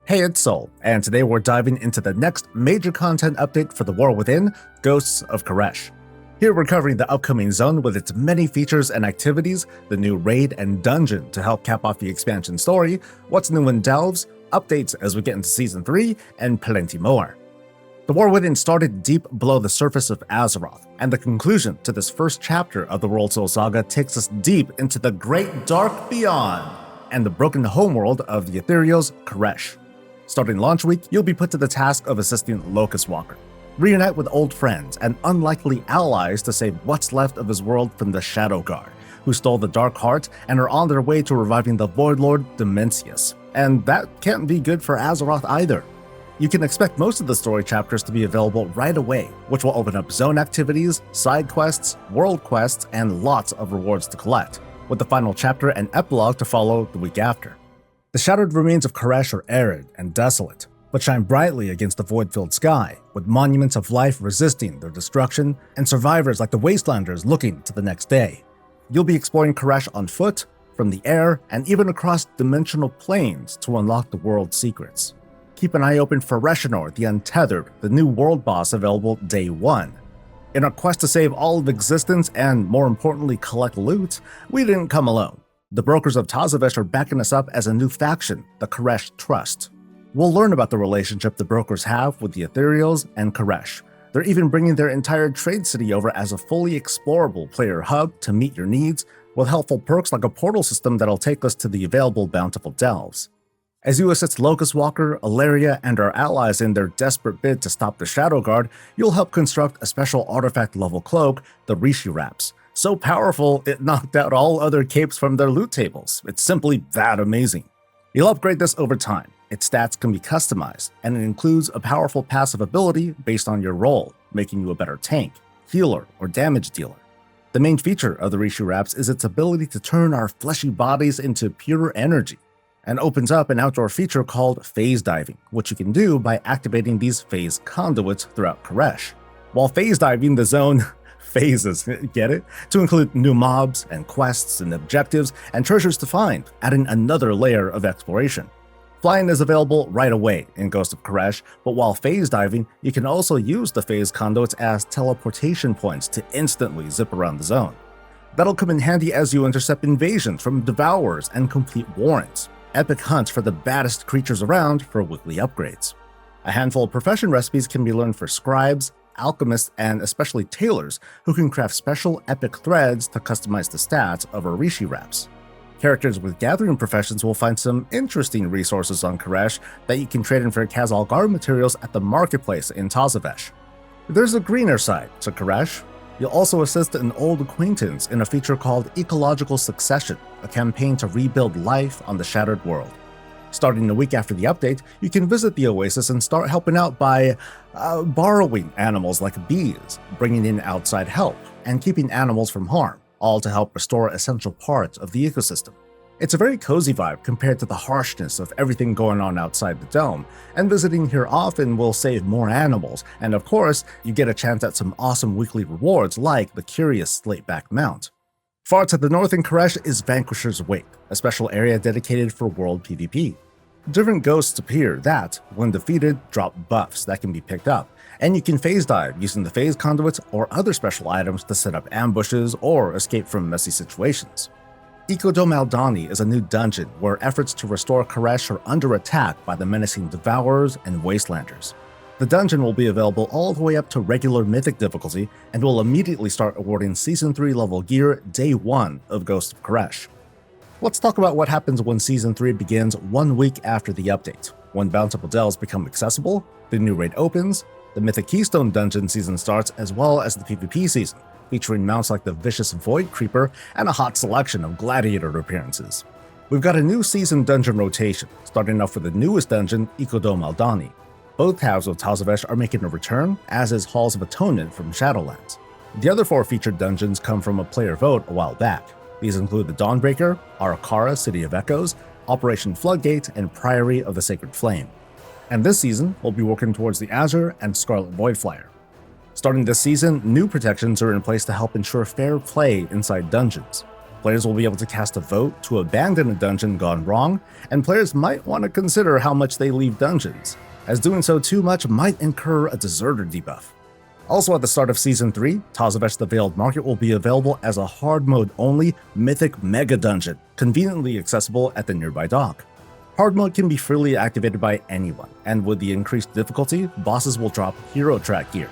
Hey, it's Soul, and today we're diving into the next major content update for the War Within, Ghosts of K'aresh. Here we're covering the upcoming zone with its many features and activities, the new raid and dungeon to help cap off the expansion story, what's new in Delves, updates as we get into Season 3, and plenty more. The War Within started deep below the surface of Azeroth, and the conclusion to this first chapter of the World Soul Saga takes us deep into the Great Dark Beyond and the broken homeworld of the Ethereal's K'aresh. Starting launch week, you'll be put to the task of assisting Locust Walker. Reunite with old friends and unlikely allies to save what's left of his world from the Shadow Guard, who stole the Dark Heart and are on their way to reviving the Void Lord Dimensius. And that can't be good for Azeroth either. You can expect most of the story chapters to be available right away, which will open up zone activities, side quests, world quests, and lots of rewards to collect, with the final chapter and epilogue to follow the week after. The shattered remains of K'aresh are arid and desolate, but shine brightly against the void-filled sky, with monuments of life resisting their destruction and survivors like the Wastelanders looking to the next day. You'll be exploring K'aresh on foot, from the air, and even across dimensional planes to unlock the world's secrets. Keep an eye open for Reshinor the Untethered, the new world boss available Day 1. In our quest to save all of existence and, more importantly, collect loot, we didn't come alone. The brokers of Tazavesh are backing us up as a new faction, the K'aresh Trust. We'll learn about the relationship the brokers have with the Ethereals and K'aresh. They're even bringing their entire trade city over as a fully explorable player hub to meet your needs, with helpful perks like a portal system that'll take us to the available bountiful delves. As you assist Locust Walker, Ilaria, and our allies in their desperate bid to stop the Shadow Guard, you'll help construct a special artifact-level cloak, the Rishi Wraps. So powerful, it knocked out all other capes from their loot tables. It's simply that amazing. You'll upgrade this over time. Its stats can be customized, and it includes a powerful passive ability based on your role, making you a better tank, healer, or damage dealer. The main feature of the Rishi Wraps is its ability to turn our fleshy bodies into pure energy, and opens up an outdoor feature called phase diving, which you can do by activating these phase conduits throughout K'aresh. While phase diving, the zone phases, get it? To include new mobs and quests and objectives and treasures to find, adding another layer of exploration. Flying is available right away in Ghost of K'aresh, but while phase diving, you can also use the phase conduits as teleportation points to instantly zip around the zone. That'll come in handy as you intercept invasions from Devourers and complete warrants, epic hunts for the baddest creatures around for weekly upgrades. A handful of profession recipes can be learned for scribes, alchemists, and especially tailors who can craft special epic threads to customize the stats of our Rishi Wraps. Characters with gathering professions will find some interesting resources on K'aresh that you can trade in for Khazal Guard materials at the marketplace in Tazavesh. There's a greener side to K'aresh. You'll also assist an old acquaintance in a feature called Ecological Succession, a campaign to rebuild life on the shattered world. Starting a week after the update, you can visit the oasis and start helping out by borrowing animals like bees, bringing in outside help, and keeping animals from harm, all to help restore essential parts of the ecosystem. It's a very cozy vibe compared to the harshness of everything going on outside the dome, and visiting here often will save more animals, and of course, you get a chance at some awesome weekly rewards like the curious Slateback Mount. Far to the north in K'aresh is Vanquisher's Wake, a special area dedicated for world PvP. Different ghosts appear that, when defeated, drop buffs that can be picked up, and you can phase dive using the phase conduits or other special items to set up ambushes or escape from messy situations. Ecodome Maldani is a new dungeon where efforts to restore K'aresh are under attack by the menacing Devourers and Wastelanders. The dungeon will be available all the way up to regular Mythic difficulty and will immediately start awarding Season 3 level gear Day 1 of Ghost of K'aresh. Let's talk about what happens when Season 3 begins 1 week after the update. When bountiful delves become accessible, the new raid opens, the Mythic Keystone dungeon season starts, as well as the PvP season, featuring mounts like the Vicious Void Creeper and a hot selection of gladiator appearances. We've got a new season dungeon rotation, starting off with the newest dungeon, Ecodome Maldani. Both halves of Tazavesh are making a return, as is Halls of Atonement from Shadowlands. The other 4 featured dungeons come from a player vote a while back. These include the Dawnbreaker, Arakara City of Echoes, Operation Floodgate, and Priory of the Sacred Flame. And this season, we'll be working towards the Azure and Scarlet Voidflyer. Starting this season, new protections are in place to help ensure fair play inside dungeons. Players will be able to cast a vote to abandon a dungeon gone wrong, and players might want to consider how much they leave dungeons, as doing so too much might incur a deserter debuff. Also at the start of Season 3, Tazavesh the Veiled Market will be available as a hard mode only Mythic Mega Dungeon, conveniently accessible at the nearby dock. Hard mode can be freely activated by anyone, and with the increased difficulty, bosses will drop hero track gear.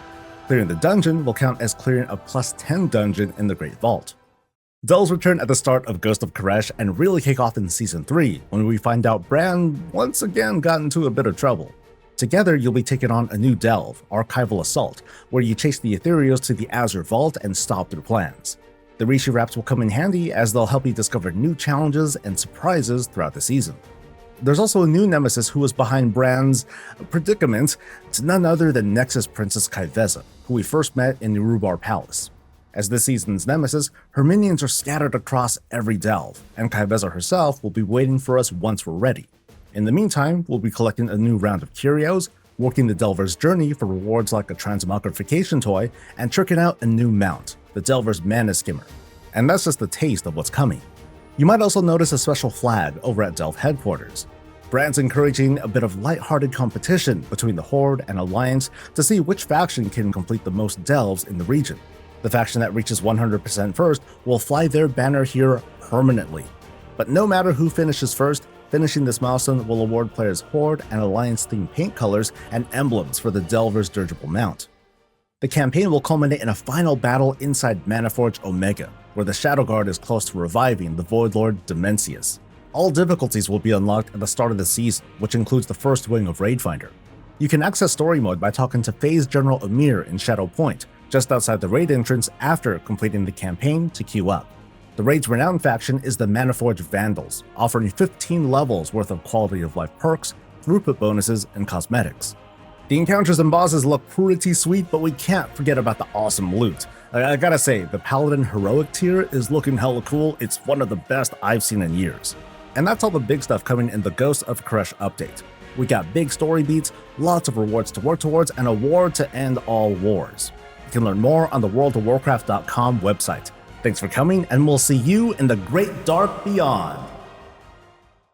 Clearing the dungeon will count as clearing a plus 10 dungeon in the Great Vault. Delves return at the start of Ghost of K'aresh and really kick off in Season 3, when we find out Bran once again got into a bit of trouble. Together, you'll be taking on a new delve, Archival Assault, where you chase the Ethereals to the Azure Vault and stop their plans. The Rishi Wraps will come in handy as they'll help you discover new challenges and surprises throughout the season. There's also a new nemesis who is behind Bran's predicament to none other than Nexus Princess Kaiveza, who we first met in the Rubar Palace. As this season's nemesis, her minions are scattered across every delve, and Kaiveza herself will be waiting for us once we're ready. In the meantime, we'll be collecting a new round of curios, working the Delver's journey for rewards like a transmogrification toy, and tricking out a new mount, the Delver's Mana Skimmer. And that's just the taste of what's coming. You might also notice a special flag over at Delve headquarters. Brand's encouraging a bit of lighthearted competition between the Horde and Alliance to see which faction can complete the most delves in the region. The faction that reaches 100% first will fly their banner here permanently. But no matter who finishes first, finishing this milestone will award players Horde and Alliance-themed paint colors and emblems for the Delver's dirigible mount. The campaign will culminate in a final battle inside Manaforge Omega, where the Shadow Guard is close to reviving the Void Lord Dimensius. All difficulties will be unlocked at the start of the season, which includes the first wing of Raidfinder. You can access story mode by talking to Phase General Amir in Shadow Point, just outside the raid entrance after completing the campaign to queue up. The raid's renowned faction is the Manaforge Vandals, offering 15 levels worth of quality of life perks, throughput bonuses, and cosmetics. The encounters and bosses look pretty sweet, but we can't forget about the awesome loot. I gotta say, the Paladin Heroic tier is looking hella cool. It's one of the best I've seen in years. And that's all the big stuff coming in the Ghost of K'aresh update. We got big story beats, lots of rewards to work towards, and a war to end all wars. You can learn more on the worldofwarcraft.com website. Thanks for coming, and we'll see you in the Great Dark Beyond.